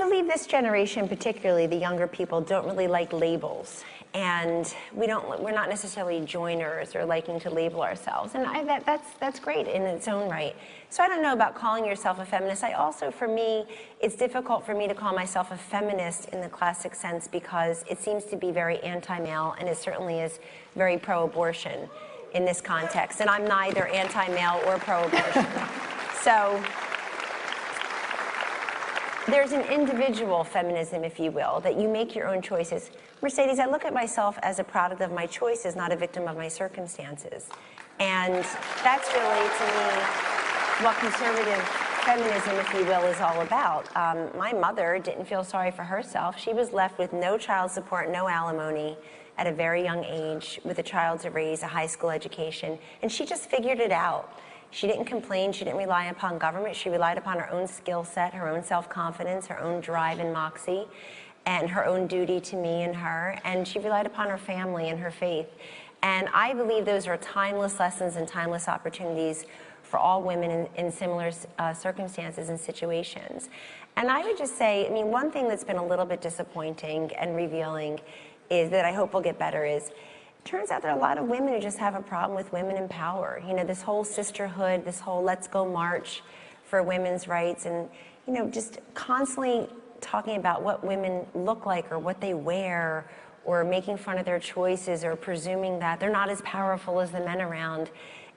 believe this generation, particularly the younger people, don't really like labels. And we're not necessarily joiners or liking to label ourselves. And that's great in its own right. So I don't know about calling yourself a feminist. For me, it's difficult for me to call myself a feminist in the classic sense because it seems to be very anti-male, and it certainly is very pro-abortion in this context. And I'm neither anti-male or pro-abortion. So there's an individual feminism, if you will, that you make your own choices. Mercedes, I look at myself as a product of my choices, not a victim of my circumstances. And that's really, to me, what conservative feminism, if you will, is all about. My mother didn't feel sorry for herself. She was left with no child support, no alimony at a very young age, with a child to raise, a high school education, and she just figured it out. She didn't complain, she didn't rely upon government, she relied upon her own skill set, her own self-confidence, her own drive and moxie, and her own duty to me and her, and she relied upon her family and her faith. And I believe those are timeless lessons and timeless opportunities for all women in similar circumstances and situations. And I would just say, I mean, one thing that's been a little bit disappointing and revealing is that I hope will get better is, it turns out there are a lot of women who just have a problem with women in power. You know, this whole sisterhood, this whole let's go march for women's rights, and, you know, just constantly talking about what women look like or what they wear, or making fun of their choices, or presuming that they're not as powerful as the men around.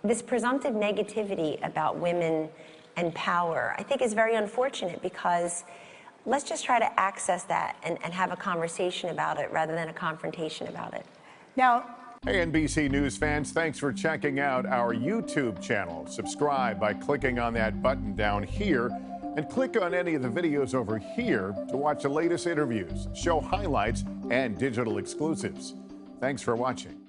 This presumptive negativity about women and power, I think, is very unfortunate, because let's just try to access that and have a conversation about it rather than a confrontation about it. Now, hey, NBC News fans, thanks for checking out our YouTube channel. Subscribe by clicking on that button down here, and click on any of the videos over here to watch the latest interviews, show highlights, and digital exclusives. Thanks for watching.